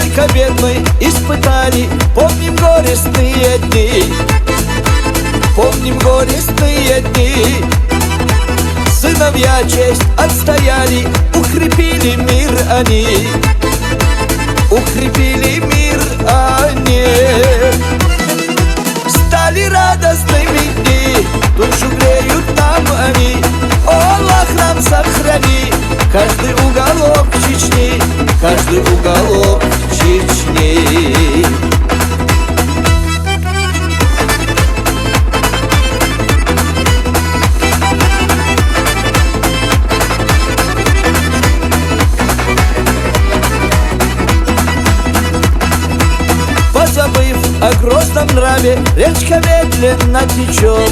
Горько бедной испытали, помним горестные дни, помним горестные дни. Сыновья честь отстояли, укрепили мир они, укрепили мир они. Стали радостными дни, душу греют нам они. О, Аллах, нам сохрани каждый уголок Чечни, каждый уголок Чечни. Позабыв о грозном нраве, речка медленно течет,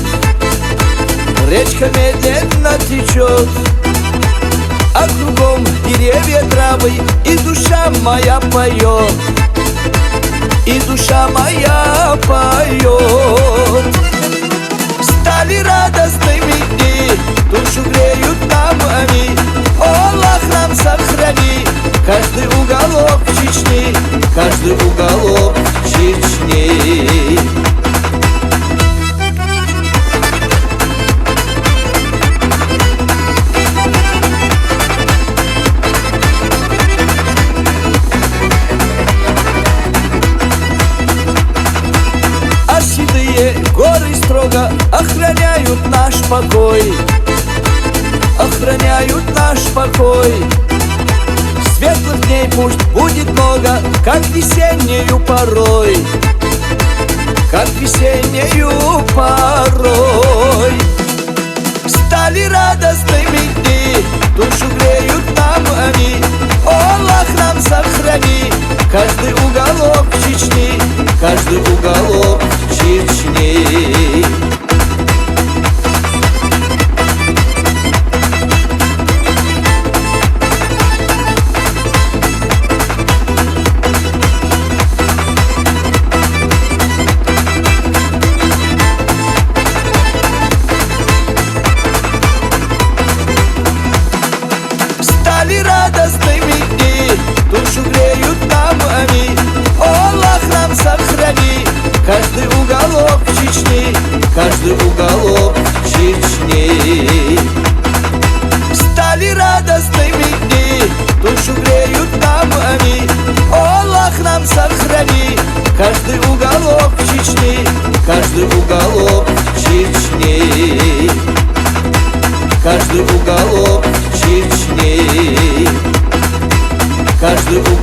речка медленно течет, а кругом деревья, травы, и душа моя поет, и душа моя поет. Стали радостными дни, душу греют нам они. О, Аллах, нам сохрани каждый уголок Чечни, каждый уголок Чечни. А седые горы строго охраняют наш покой, охраняют наш покой. Светлых дней пусть будет много, как весеннюю порой, как весеннюю порой. Стали радостными дни, душу греют нам они. О, Аллах, нам сохрани каждый уголок Чечни, каждый уголок Чечни. Стали радостными дни, душу греют нам они. О, Аллах, нам сохрани каждый уголок Чечни, каждый уголок Чечни. Стали радостными дни, душу греют нам они. О, Аллах, нам сохрани каждый уголок Чечни, каждый уголок Чечни, каждый уголок Чечни, каждый уголок.